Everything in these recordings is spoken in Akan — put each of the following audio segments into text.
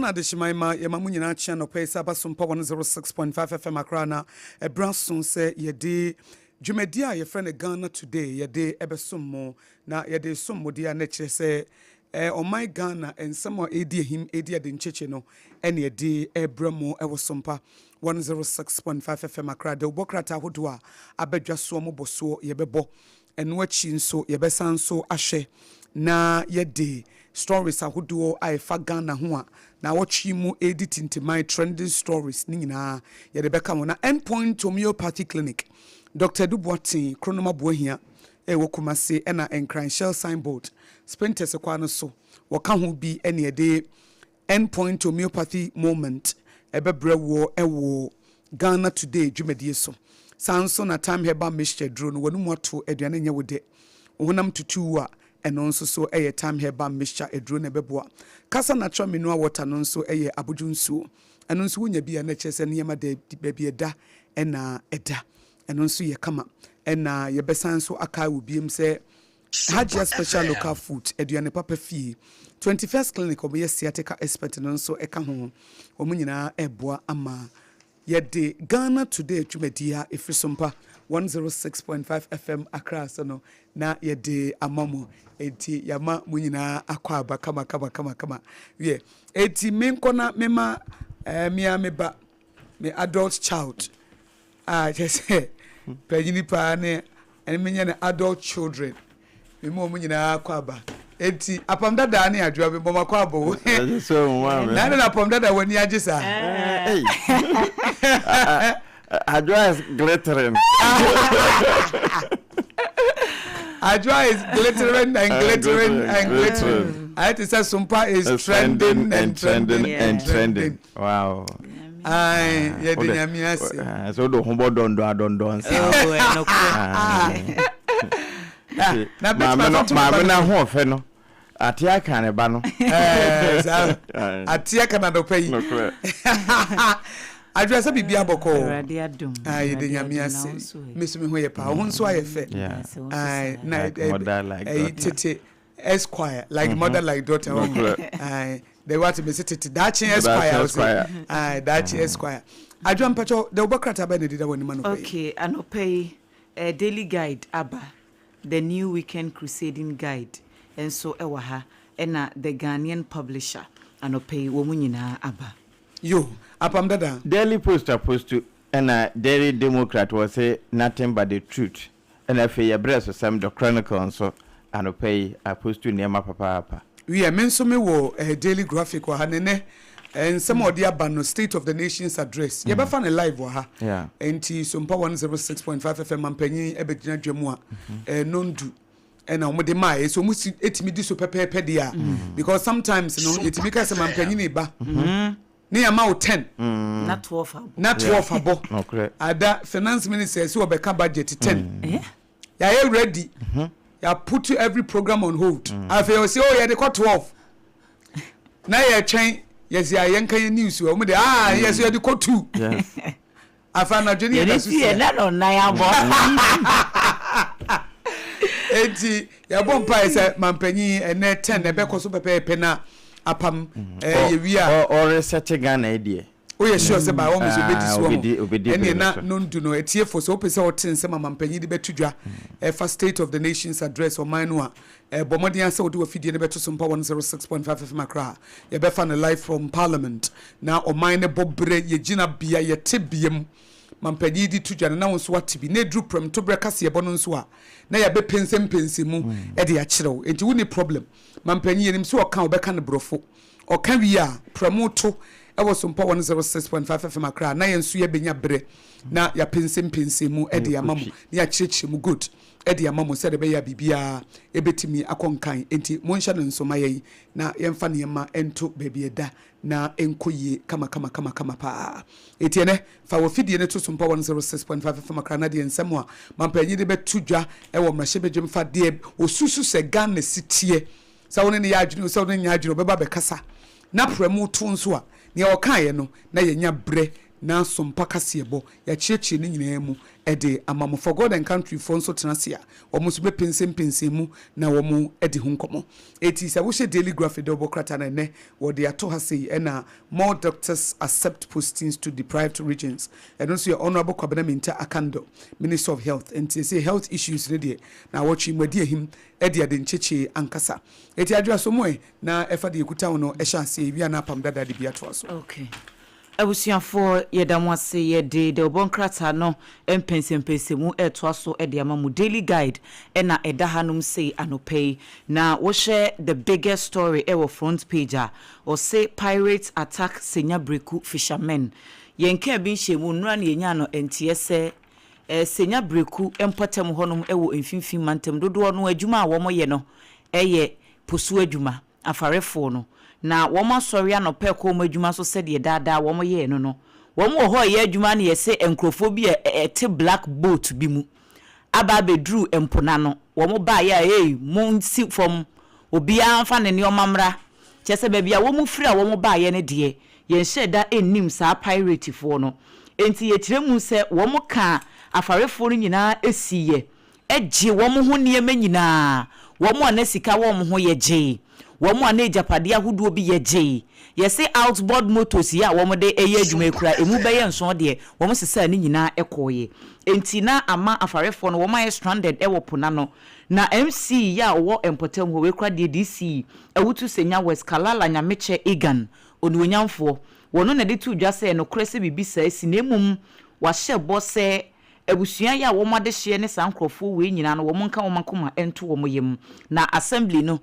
Ghana de Shimaima, Yamamunia channel pay Sompa 106.5 FM Akrana, a Branson say ye de Jumedia, your friend Ghana today, ye de Ebesumo, na ye de Sumudia nature say, on my Ghana and some more adia him, adia din Checheno, and ye de Ebramo, Sompa 106.5 FM Akra, the Bokrata Adwoa, Abedja Somo Boso, Yebebo, and watching so, Yebesan so Ashe, na ye de. Stories Adwoa I Ghana hoa na watch mu edit into my trending stories ni na ye de beka mo na endpoint homeopathy clinic Dr. Duboatin Kronoma Bohia wo Kumase na Enkran Shell signboard Sprinters kwa no so waka ho bi ene de endpoint homeopathy moment ebebre wo Ghana today dwumedie so sanso na time heba mixture drone wonu moto aduane nya wode wonam tutu a and also so a time here by Mr. Edrone Beboa. Casa natural minua water non so a abujunsu. And also when you be a natures and yama de baby da and eda. And also ye come up. And your besan so akai will be him say Hajia special local food, Eduane Papa fee. 21st clinic of yes, Siatica expert and also eka home. Omunina eboa ama. Yet de Ghana today to media if Sompa 106.5 FM Accra no na ye de amamu eti yama munyina akwaba kama yeah eti menkona mema mia meba me adult child just pejini pa ne menya ne adult children me mo munyina akwaba eti Apam Dadaa Adwoa be boma kwabo na Apam Dadaa wani agisa Adwoa is glittering. Adwoa is glittering and glittering and glittering. I had to say Sompa is trending and trending. Wow. Aye, yeah, the Yamias. So the humble don't. Mamma ho fe no. Atia kan e ba no. Atia kan adopay. No clear. Adwoa say bibia boko. Awurade adom. Aye, the Yamias. Miss me ho ye pa. Ho so aye fe. Aye, mother like tete Esquire, like mother like daughter. Aye. They want to be tete Dachi Esquire. Aye, Dachi Esquire. Adwoa mpacho the obokrata ba ne dida woni man obey. Okay, anopay a daily guide aba. The new weekend crusading guide. And so ewa ha ena the Ghanaian publisher anopay wo mu nyina aba. Yo, Apam Dadaa. Daily Post opposed to and Daily Democrat was say nothing but the truth. And if you breast some the Chronicle and so and pay opposed to Nema Papa. We are menso me wo daily graphic wa hanene and some of the abano State of the Nation's address. You ever find a live wa ha? Yeah. And Sompa 106.5 FM ampanyi ebegina dwemu a nondu. And I'm with the my so much it me this pepe dia because sometimes you know it make us ampanyi ba. Near mouth 10. Not 12. Not 12 abo. Okay. Ada finance minister so be budget 10. Yeah, you ready? Ya put every program on hold. I feel say oh yeah they got 12. Now you train yes ya yankan news we mo dey yes you dey got 2. Yes. I found a junior that's na no na ya bo. Enti ya bompa say mampanyi ene 10 e be ko so pepe na Apam ye wi a or research Ghana idea. Oh yeah sure say by all means obedi ene na no do no etie for so pese o tin say mampanyi de betudwa for State of the Nation's address or mine no bomodi answer wo de afidie ne beto Sompa 106.5 FM Accra ye be fan live from Parliament na o mine bobre ye gina bia ye tebiem mampanyi di tudwa na won so watibi na dru pram to brekase ye bono nso a na ya be pensem mu e de a kirew enti wo ni problem mampanyi nim so o kan obeka ne brofo o kan wi a pramoto e wo Sompa 106.5 FM Accra na ye nso ye benya bre na ya pensem mu e de amamu na ya kirechi mu good e de amamu se de be ya bibia e betimi akonkan enti monhya ne nso mayi na ye mfa ne ma ento baby eda na enkoye kama pa etiene fa wo fidie ne to Sompa 106.5 FM Accra na de nsemo a mampanyi de betudwa e wo mrahye bedwem fa de osusu se Ghana sitie sa woni ne ya adwene sa woni nya adwene obeba be kasa na pramu to nso a ne o kan ye no na ye nya bre na Sompa kasebo ya chiechi ni nyina mu ede amamo for God and country for nso tenasia omo so be pensem mu na womo ede ho nkomo eti se wo hye daily graphic double krata na ne wo de ato ha sei na more doctors accept postings to deprived regions and also your honorable Kwabena Minta Akando Minister of Health and say health issues ready na watch mwadi him ede ade ncheche ankasa eti adwa so moe na efa de ekuta wo no ehyanse wi na Apam Dadaa de bia to so okay abusuafo yedamwase yede de obonkrata no empensempensemu etwaso ede amamu daily guide ena edahanum say anopay na wo share the biggest story ewo front page or say pirates attack Senya Breku fishermen yenka bi nhemu nura na yenya no entiese Senya Breku empotem honum ewo mfimfim mantem dodo no adwuma a wo moye no eye posu adwuma afarefo no na woma sori anope ko mo adwuma so se de daadaa wo mo ye no no wo mo ho ye adwuma na ye se enkrofo bi te black boat bi mu aba bedru empona no wo mo ba ya mo si from obi anfa ne omamra chese ba bia wo mo firi a wo mo ba ye ne de ye nheda ennim sa pirate fo no enti ye tiremu se wo mo ka afarefo no nyina esiye eje wo mo ho niema nyina wo mo anasika wo mo ho ye je womo ane japade ahuduo bi yeje yese outboard motors ya womo de eye adwuma ekura emu beye nso de womo sesa ni nyina ekoye enti na ama afarefo no womo stranded ewo pona no na MC ya wo empotem ho we kura de DC ewutu Senya West Kalala Nyameche Egan onuonyamfo wono na de tu dwase no krese bibisa esinemum wa hyebo se ebusua ya womo de hye ne sankrofo we nyina no womo nka womo koma ento womo yem na assembly no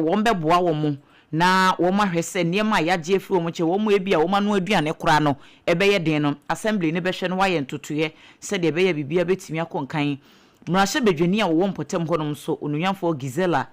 wombe boa womo na womo ahwese niema yaje efi womo che womo ebia womo anu aduane kora no ebeye den no assembly ne behwe no waye ntotoye se de ebeye bibia betimi akonkan mrahye bedwani a wo mpotem honom so onunyanfo Gizela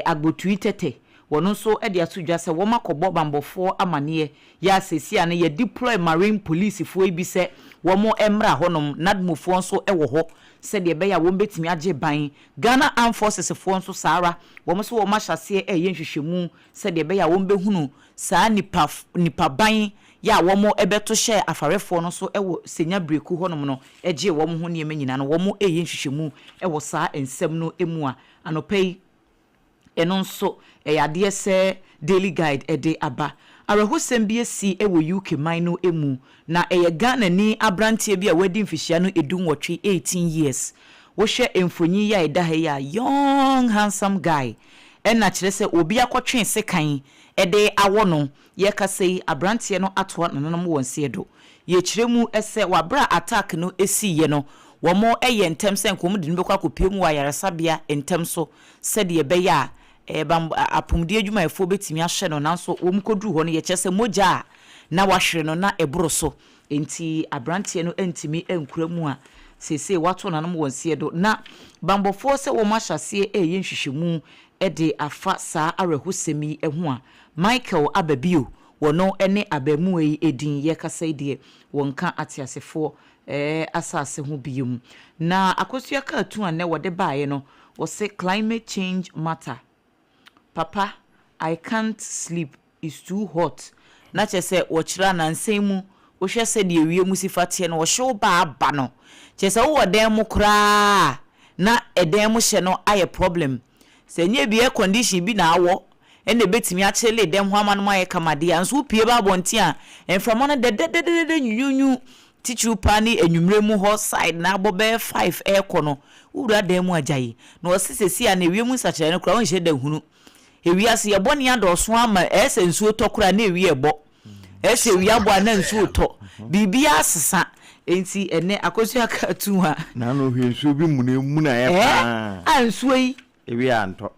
agbotui tete wono so de asodwa se womo akobọ bambofo amane ya sesia ne ye deploy marine police fo ebi se womo emra honom nadmofo nso ewo ho se de be ya wo betimi age ban Ghana Armed Forces fo nso saara womo so womo ahyase nhwehwemu se de be ya wo behunu saa nipa ban ya womo ebeto hye afarefo no so ewo Senya Breku honom no eje womo ho niema nyina no womo nhwehwemu ewo saa ensem no emu a anopei enonso yade se daily guide ede aba arahosem bi esi ewo UK mino emu na Ghana ni abrantie bi a wadi mfihia no edun wotwe 18 years wo hwe emfonyi ya eda ha ya young handsome guy na kire se obi akotwe sekan ede awo no ye kasei abrantie no ato nanom wonse do ye kiremu ese wabra attack no esi ye no womo eye ntem se nkom de nbekwa kopiem wa yaresabia ntem so se de be ya apumdi adwuma efo betimi ahye no nanso wo mkoduru ho no ye kyese moja na wahwere no na eboro so enti abrantie no entimi enkuramu a sese wato nanom wonse do na bambofo se wo mahyasie eye nhwehwemu ede afa saa arahusemi eho a Michael Ababio wono ene abamu yi edin ye kasai de wonka atiasefo asase ho biom na Akosua ka tu ane wode baaye no wo se climate change matter. Papa, I can't sleep. It's too hot. Na chese wochira na nsemu wo hwe se de ewie musifate no wo hwe ba no. Chese wo dem mu kra na edem mu hye no aye problem. Se nye bi air condition bi na awo ene betimi a chele dem ho amano aye kamade anso pie ba bonti a enframo no de nyunyu tichu pani enwumre mu ho side na abobe 5 air kono ura dem mu ajayi na osisesi a na ewie mu sachire no kra won hye da hunu ewi ase ye boni adoso ama ese nsuo tokura na ewi ebo ese ewi abo na nsuo to bibia asesa enti ene Akosua ka tu ha na no hwe nsuo bi mu na ye pa ansuo yi ewi anto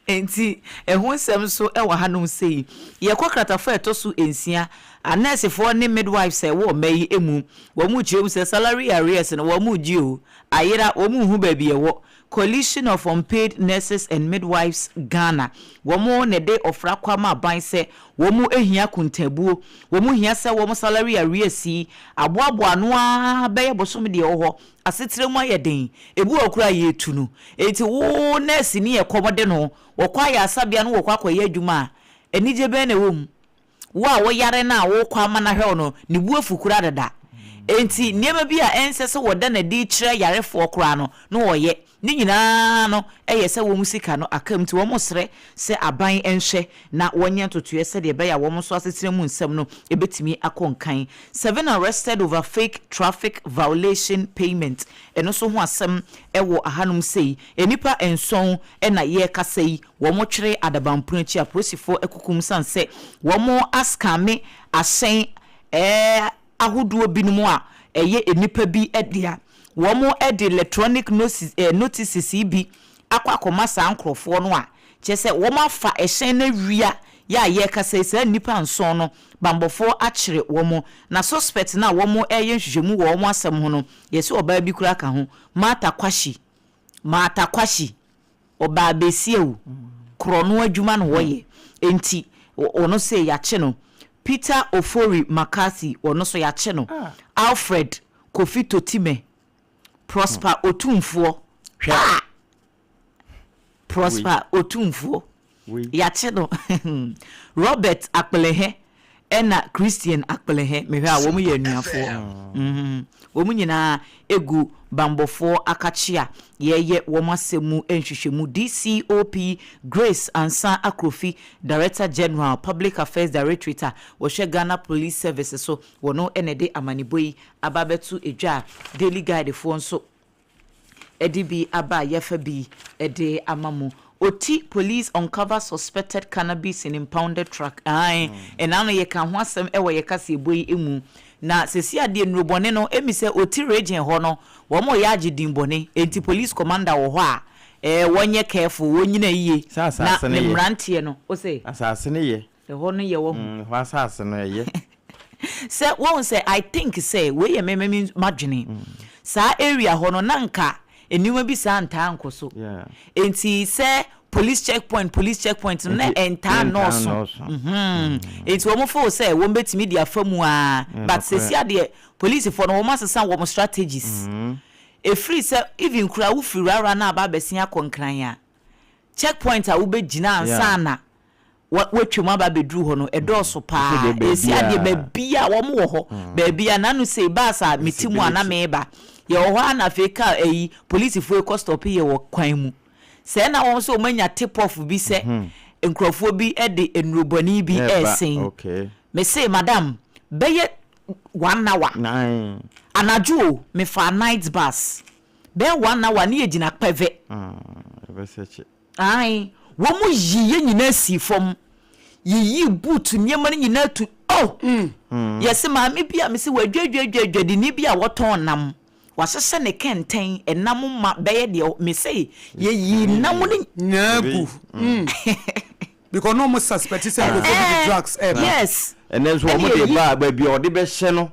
enti ehonsem so ewa hanom sei ye kwakratafo etoso ensia anesefo ne midwives e wo mayi emu wo mu gye se salary arrears no wo mu gye o ayira wo mu hu ba bi e wo Coalition of Unpaid Nurses and Midwives Ghana womo ne de ofra kwama ban se womo ehia kuntabuo womo hia se womo salary arrears aboabo ano a beye bosom de ho asetremu ayeden ebu okura ye tunu enti wo nurse ni ye komode no wo kwa ya asabia no wo kwa kwa ye adwuma enije be na wom wo yare na wo kwa ma na hwe no ne bu afukura dada enti niema bi a ense se woda na di kire yarefo kora no no woye ni nyina no eyese wo musika no akam ti wo mosre se aban enhwe na wonye totoye se de be ya wo so asetire mu nsem no ebetimi akonkan 7 arrested over fake traffic violation payment eno so ho asem ewo ahanum sei enipa enson na ye kasei wo mo twere adabampuno chi aposifo ekukum sanse wo mo askame asen ahoduo binumu a eye enipa bi edia wo mo edi electronic notices bi akwa sa nkrofo no a chese wo ma fa ehyen na wia ya ye kasa se nipa nson no bambofo akire wo mo na suspect na wo mo eye nhwehwemu wo mo asem ho no yesi oba bi kura ka ho mata kwashi oba besiewu krono adwuma no wo ye enti ono se ya che no Peter Ofori Makasi ono so ya che no Alfred Kofi Totime Prosper Otumfo Prosper Otumfo ya che no Robert Akpelehe ena Christian Akpelehe mehwe a wo mu ye nuafo wo mu nyina egu bambofo akachia yeye wo masemu enhwehwemu DCOP Grace Ansa Akrofi Director General Public Affairs Directorate wo hwe Ghana Police Services so wono enede amaniboi ababetu edwa Daily Guide fo nso edibi aba yefa bi ede amamu Oti police uncover suspected cannabis in impounded truck. Enano ye kan ho asem ewo ye kase boyi emu na sesi ade nrobone no emi se oti region ho no wo mo ya agedin bone enti police commander wo ho a wonye careful wonyina yiye na ne mrantie no o say asase ne ye ho no ye wo ho asase no ye se won say I think say we ye mememi madwene sa area ho no nanka eniwa bi sa nta nkoso enti se police checkpoint no enta no so enti wo mo fo se wo betimi dia famu a but se sia de police for no wo masesa wo strategies e free se even kura wo free rara na aba besia konkran a checkpoint a wo be gina ansa na wetwem aba bedru ho no edoso pa e sia de ba bia wo mo wo ho ba bia na no se ba sa metimu ana meba ye ho ana feka police fo e stop ye wo kwan mu se na won so manya tip off bi se nkrofo bi e de enrobani bi esen okay me say madam beye 1 hour 9 anaju me fa night bus be 1 hour ni ejina peve research ai wo mu yiye nyina si fom yi boot nyema nyina tu yes ma me bia me se wadwadwadwadi ni bia woton nam wasese ne kenten enam ma beye de me say ye nam ni nyagu because no more suspect say go for drugs yes and then so mo de ba bia odi be hye no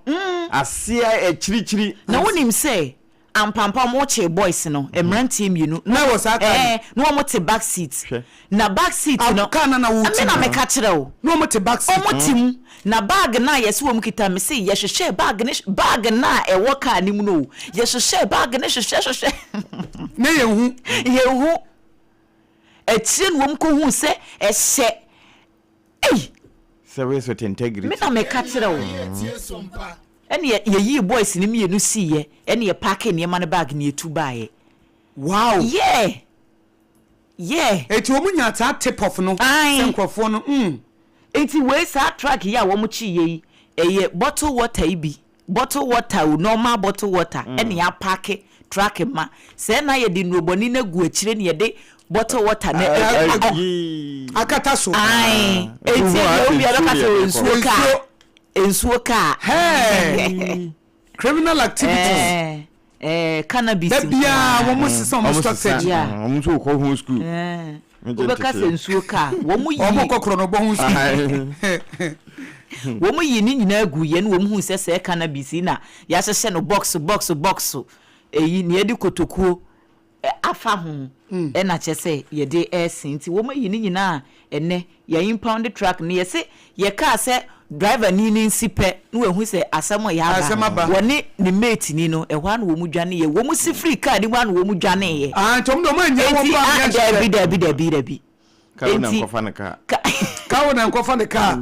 asia chirichiri na wonim say ampampa mo che boys no emrantie mienu na was aka no mo te back seat na back seat no kana na wuti na me ka kire o no mo te back seat o mo tim na bag na yes wo mkita me say ye hwehwe bag na e wo ka nim no ye hwehwe bag ne hwehwe na ye hu etien wo mko hu se ehye service with integrity me na me ka kire o ene ye yi boys ni mienu si ye ene ye pack ne man bag ne etu baaye wow yeah eti wo munya ta tip off no senkrofo no eti we sa track ya wo mu chi ye eye bottle water ibi bottle water normal bottle water ene ya pack track ma se na ye di nroboni na gu akire ne ye de bottle water na akata so eti yo bia ka se ensuo ka criminal activities cannabis that bia wo mo sisa mo strategy wo mo so ko hu school wo be ka se ensuo ka wo mo yi wo mo kokro no bo hu school wo mo yi ni nyina agu ye no wo mo hu se cannabis na ya hye no box eyi ne edi kotokuo afa ho na chese ye de sinti wo mo yi ni nyina ene ya impound truck ne ye se ye ka se driver ni nsipe no ehu se asamo ya ba woni ni mate ni no ehwa no wo mu dwane ye wo mu si free car ni wa no wo mu dwane ye tom do ma nya wo ba ya dabi Kawo na nkofa ne ka. Kawo na nkofa ne ka.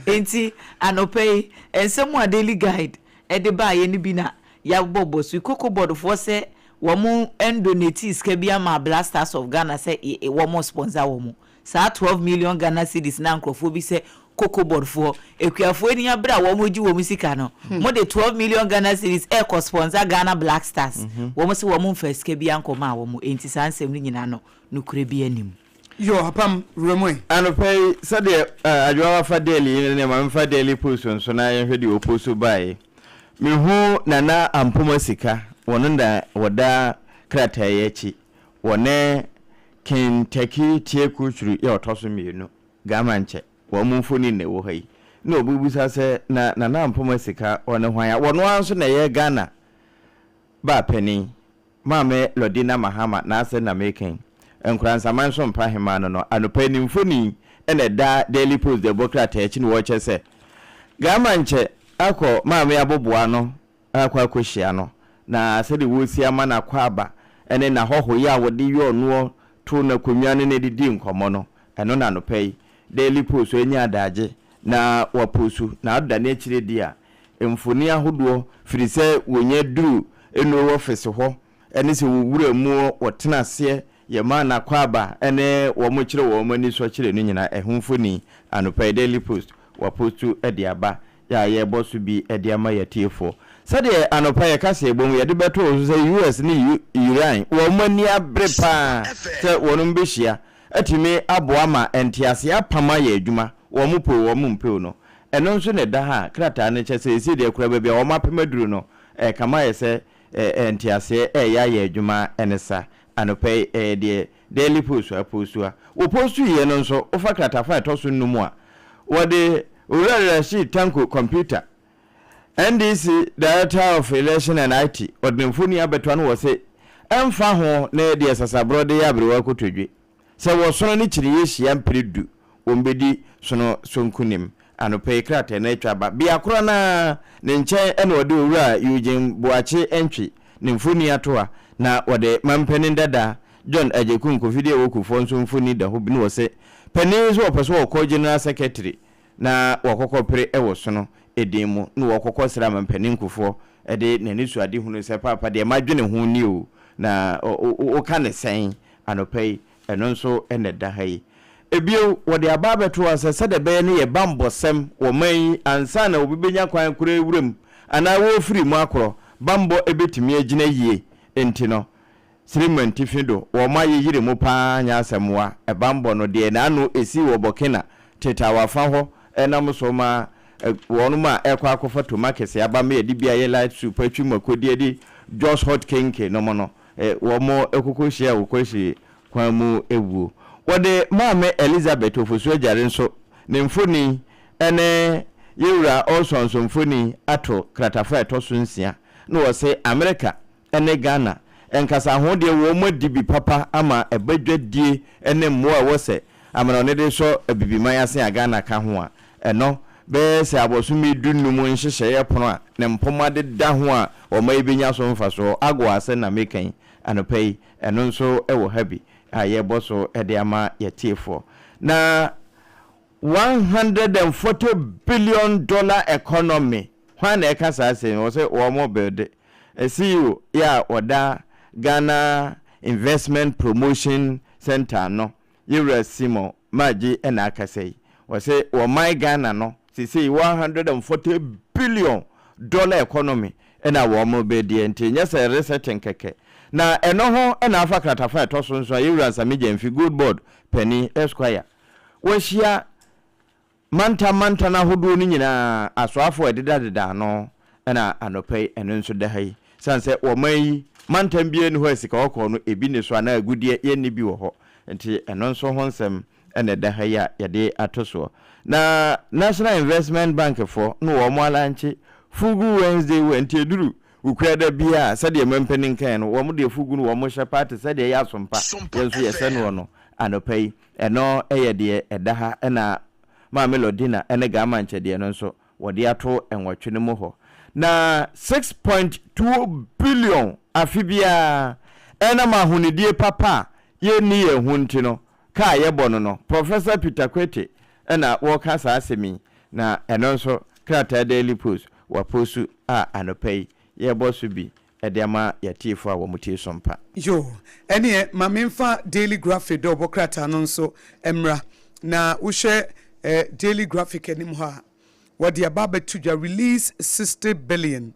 Enti anopei ensemu a daily guide e de ba ye ni bi na ya bobo su koko board for se wo mu endonate ska bia ma Blasters of Ghana se wo mo sponsor wo mu. Sa 12 million Ghana cedis na nkrofo bi se koko board for ekuafo ni abra wo mo ji wo mu sika no. Mo de 12 million Ghana cedis e ko sponsor Ghana Black Stars. Wo mo se wo mu fa ska bia nkoma wo mu enti sa nsem ni nyina no nukure bi anim. Yo apam remwe anopay sade adwa fa daily ne ma fa daily post so na ye hwede oposo bae me hu nana ampoma sika wono da woda krata yechi wone Kentucky tie kuchuru ye otoso mienu gamanche wo mumfoni ne wo hai na obubusa se na nana ampoma sika wone hwan ya wono anso na ye Ghana ba pani mame Lodina Mahama na ase na making enkransa manso mpa hema no anopa mfoni ene da daily post the bokrata echi no woche se gamanche akọ maame aboboa no akọ akohia no na se de wosi ama na akọ aba ene na hoho ya wode yo no to na konwa ne didi nkomo no eno na anopa daily post enya adaje na waposu na ada na echire dia mfoni ahodo firi se wonye duru eno office ho ene se wowura mu wotena se ye mana kwaba ene wo mo kire wo mani so kire no nyina ehumfoni anopa daily post wa postu ediaba ya ye bosu bi ediama ya tiefo sade anopa ye kase ebom ye de beto so say US ni Iran wo mani abrepa se wonum behia atimi aboama entiase apama ya adwuma wo mo po wo mo mpe no eno nso ne da ha krata ne chese esi de kura bia wo mapemaduru no kama ye se entiase ya adwuma enesa anopay de daily post aposua wo postu ye no nso ofa kratafa etoso numu a wo de urare shi tanko computer NDC Director of Election and IT odemfoni abeto no wo se emfa ho na de sasabro de yabrewa kotodwe se wo sono ni kiri yehia mpredu ombedi sono sonkunim anopay krata na etwaba bia kro na ne nchen ene wo de owura Eugene Boache entwi ne mfoni atoa na wode mampeni dada John Ajekun ko video okufo nso mfoni da ho bi no se pani so opeso okọ general secretary na wakokopere ewo so no edimu no wakokosra mampeni nkufo ede nani su ade hunu se papa de madwene ho ni o na o ka ne sen anopei eno nso ene da hai ebio wode ababeto ase de be ne ye bambosem wo man ansa na obibenya kwan kure ewurem ana wo firi mu akoro bambo ebetimi agina yie enti no Srimenti fido wo ma yire mu pa nya asemwa ebambo no de na anu esi wo bokena teta wafa ho enam so ma wonu ma ekwa akofo to market aba me edi bia ye light soup atwi makodi edi just hot kenke no mo no wo mo ekoko hia wo kwashi kwa mu ewu wode maame Elizabeth ofosu ajare nso ne mfoni ene yewura osonso mfoni ato kratafa etoso nsia no wo se America ene Ghana enkasa ho de wo madibi papa ama ebadwadie ene mmoa wo se amana ne de so abibiman ase Ghana ka ho a eno be se abosumi dunum nhyehyɛ ye pono a ne mpoma de da ho a o mai benya so mfa so agwa ase na mekan anopai eno nso ewo habi a ye boso e de ama ye tiefo na $140 billion economy hwan e kasa ase wo se wo mo build CEO ya oda Ghana Investment Promotion Center no Yura Simo Maji ena akasei wase wo my Ghana no sisi $140 billion economy ena wo mo be de enti nyese research nkeke na eno ho ena afa kratafa etoso nso Yura Samije mfi good board penny Esquire wo hia manta na hodo ni nyina asoafo ededa no ena anopai eno nso da hai sanse wo mai mantam bie ni ho asika okọ no ebi ne so ana agudie ye ni bi wo ho enti eno nso ho nsem ene da ha ya de atoso na National Investment Bank for no wo mo alanche fugu Wednesday wenti eduru ukwada bia sade mampeni kan no wo mo de fugu no wo mo hye party sade ya sompa yenso ye se no no anopai eno eye de eda ha ena ma Melodina ene ga manche de no nso wo de ato enwotwe ne mo ho na 6.2 billion afibia ena mahunidie papa ye ni ye hunti no ka yebo no Professor Peter Kwete na wo ka sa asemi na eno nso krata Daily Post wa postu anopai yebo so bi ediama yatifo a wo mutie sompa yo ene ma memfa Daily Graphic do bokrata no nso emra na wo Daily Graphic anim ha what the ababa tuja release 60 billion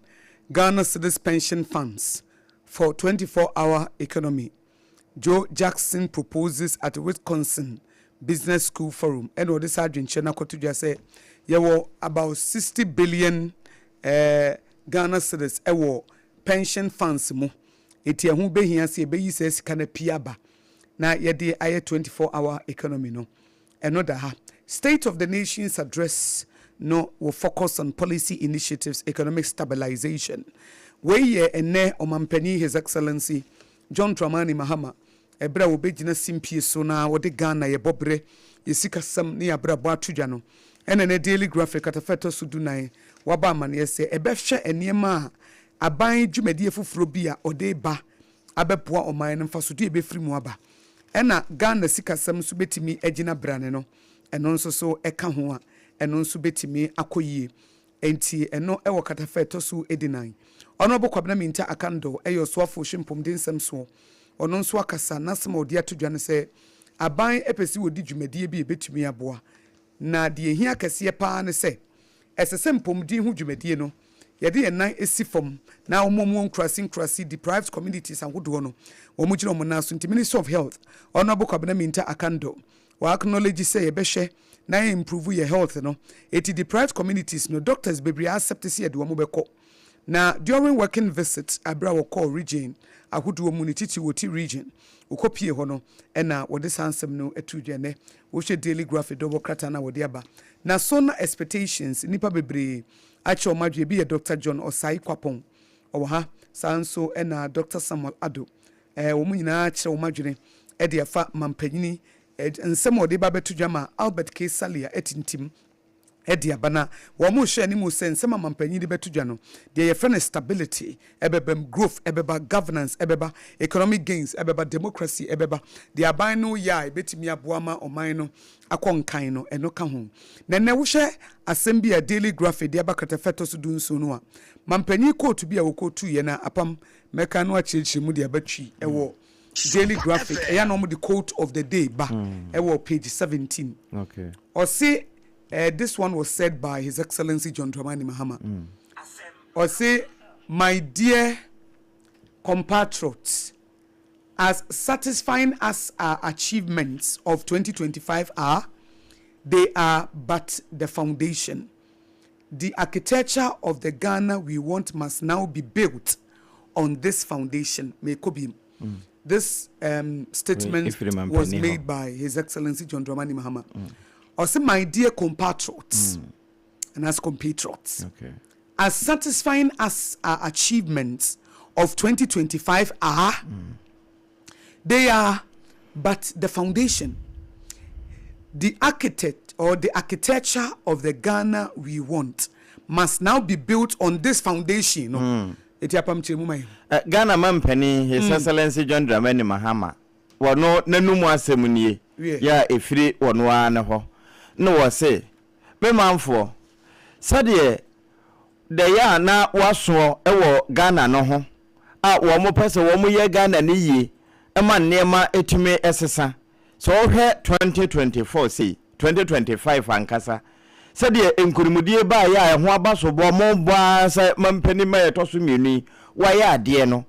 Ghana Citizens Pension Funds for 24-hour economy. Joe Jackson proposes at Wisconsin Business School Forum. And what this Sergeant Chena Kotuja say, there about 60 billion Ghana citizens pension funds mo. Eti hu be hia se be says kana piaba. Na yede aye 24-hour economy no. Another ha. State of the Nation's address no will focus on policy initiatives, economic stabilization. We ye ene omampani His Excellency John Dramani Mahama ebra wo begina simpie so na wo de Ghana ye bobre ye sikasam ne abra bo atudwa no ene ne Daily Graphic atafeto sudunan waba amane se ebehwe enema aban dwumadi efufuro bi a ode ba abepoa oman no mfasodo ebefiri mu aba ena Ghana sikasam so betimi agina brane no eno nso so eka ho a eno nso betimi akoyie enti eno ewo katafeto su edinan ono bokwabna minta akando eyo soafo shimpom dinsem so ono nso akasa nasema odi atodwa ne se aban epesi wodi dwumadie bi ebetumi aboa na de hia kase pa ne se esese mpom din hu dwumadie no yede yenan esifom na omomon krasi deprived communities ahodo no omugina omunaso nti Ministry of Health ono bokwabna minta akando wa acknowledge say ebehwe na improve your health no eti deprived communities no doctors bebre accept say de wo mobeko na during working visit abra wo call region ahodo mu ne titi woti region ukopie ho no na wo de sansem no etudwane wo hwe Daily Graphic double krata na wo de aba na so na expectations nipa bebre ache o madwe bi Dr. John Osai Kwapon o ha sanso na Dr. Samuel Ado wo mu nyina ache o madwe de afa mampanyini nsem o de ba betudwama Albert K Salia etintim edi abana wo mu hwe ni mu sense mampanyi de betudwa no de ye friend stability ebebem growth ebeba governance ebeba economic gains ebeba democracy ebeba de aban no ya betimi aboama oman no akonkan no eno ka ho na wo hwe assembly Daily Graphic de abakata feto so dunso no a mampanyi court bi a wo kotu ye na apam meka no achichi mu de abatwi ewo Daily Graphic eya no mu the quote of the day ba ewo page 17 okay or say this one was said by His Excellency John Dramani Mahama. Or say, my dear compatriots, as satisfying as our achievements of 2025 are, they are but the foundation. The architecture of the Ghana we want must now be built on this foundation. This statement was made by His Excellency John Dramani Mahama. Or say, my dear compatriots, and as compatriots, as satisfying as our achievements of 2025 are, they are but the foundation. The architect or the architecture of the Ghana we want must now be built on this foundation. Ghana Mampani, His Excellency John Dramani Mahama, wano nanumu asemunie ya efiri wano na ho. No was say, be manfo. Sadie, the ya na waso ewo Ghana no ho. A wo mo pese wo mo ye Ghana ni yi. Ema nema etime esesa. So he 2024 say 2025 ankasa. Sadie enkurumudie ba ya ho abaso bo mo ba sa mampani ma yetoso mienu wa ya ade no.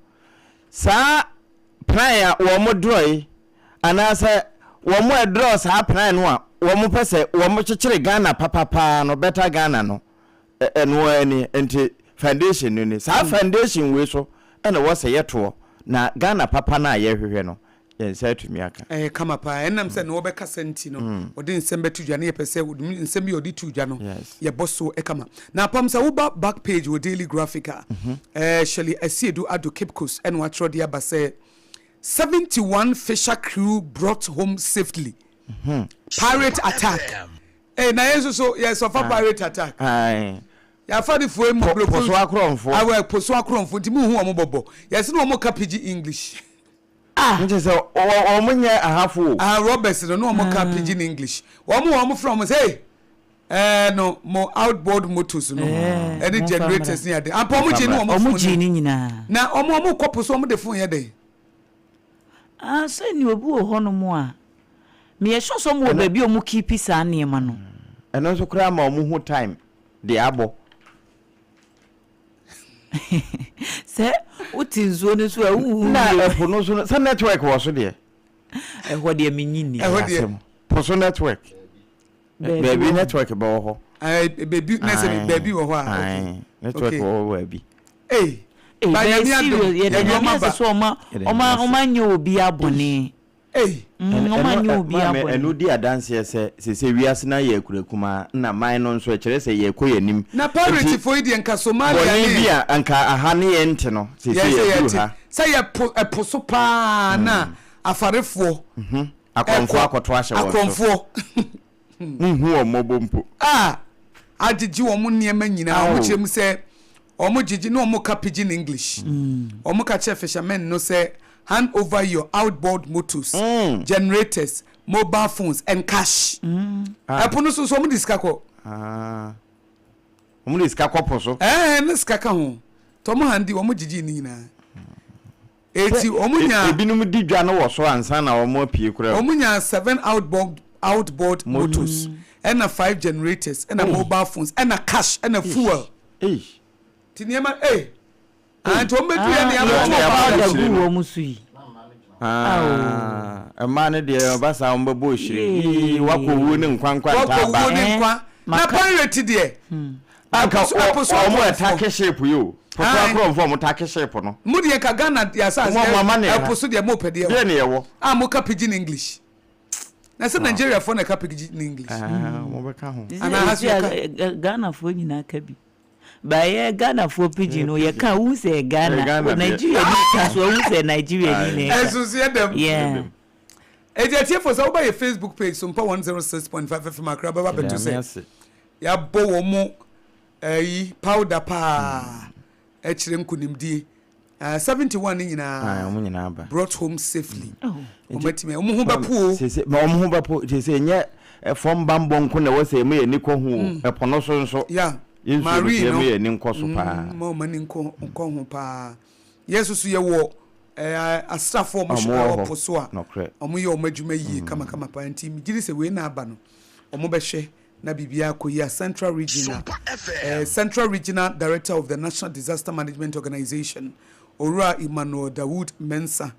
Sa plan ya wo mo droi anasa wo mo edro sa plan no a womu pese womu chichire Ghana papa no better Ghana no eno ani enti foundation ni sa foundation we so ena wo se yeto na Ghana papa na ye hwehwe no ye say to me aka kama pa enam se no obeka senti no odi nsem betudwa na ye pese nsem ye odi tudwa no ye boso kama na pam sa wo back page wo Daily Graphic Shirley Asiedu Ado Cape Coast en wa tro dia ba say 71 fisher crew brought home safely. Pirate attack. Na yeso so yes of a pirate attack. Ya fa the fuel mo poso akromfo. Awe poso akromfo nti mu hu omo bobo. Yes no omo kapiji English. nti say omunye ahafo Roberts no omo ka pidgin English omo from say no mo outboard motors no any generators near there ampo omo ji no omo ji ni nyina na omo kopo so omo de phone ye dey so ni obi wo ho no mo a me ye so mo ba bi omo keep sa ne ma no eno so kra ma omo hu time de abo se utinzo ni so na epo no so se network wo so de ho de menyini poso network baby network ba wo ho baby na say baby wo ho okay network wo baby ba ya mi ado so oma nye obi abone oma nye obi abone enu di adanse se wiase na ye kurakuma na man no nso kire se ye koyanim na parity for idi enka Somalia ni bia anka aha ne ye nte no se ye du ha say ye poso pa na afarefo akonfo akoto ahye wo akonfo hu o mobompo agigi wo mo niema nyina wo kirem se omo gigi no omo ka pidgin English omo ka che fishermen no say hand over your outboard motors generators mobile phones and cash apono so omo diska ko omo diska ko poso ne ska ka ho to mo handi omo gigi ni nyina eti omo nya ebinum di dwa no wo so ansa na omo apie kura omo nya 7 outboard motors and 5 generators and mobile phones and cash and fuel tiniema anto medu ya ne aba wo musui amane de basa omba boshire wakowu ne nkwankwa ntaba na pirate de aposo omo attack shape yo poso from attack shape no mudi ka Ghana ya sa aposo de mo pede ye ne yewo mo ka pidgin English na se Nigeria for na ka pidgin English mo be ka ho ana hasu Ghana for nyina ka bi ba ye Ghana for pidgin no ye kan wu se Ghana Nigeria ni ka so wu se Nigeria ni ne eso se dem yeah ejetie for so by Facebook page Sompa 106.5 FM Accra baba beto se ya bo wo mo powder pa ekire nkunimdie 71 nyina omo nyina ba brought home safely omatime omo hu bapo ma omo hu bapo se nye from bambo nko na wo se me ye ni ko hu epono so nso yeah Marie no me ni nko so pa mo mani nko hu pa yesu su ye wo asrafo mo shwo poso a omo ye omo adwuma yi kama pa anti mi giri se we na aba no omo be hwe na bibia koyi Central Regional Director of the National Disaster Management Organization Ora Emmanuel Dawood Mensa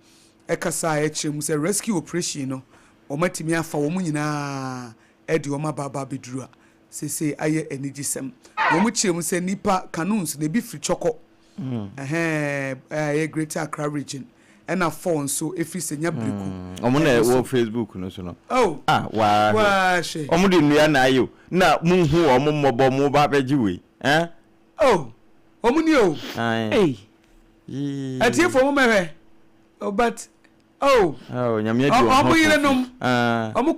ekasa ekirem se rescue operation no omatimi afa wo nyina edi wo mababa bedurua sese aye enigisem wo mu kirem se nipa canoes na bi free choko Greater Accra region ena phone so efri senya breku omo na wo Facebook no so no wa she omo de nua na ayo na munhu omo mobo mo ba beji we omo ni o atie fo mo mehwe but nyame adi omo yire nom omo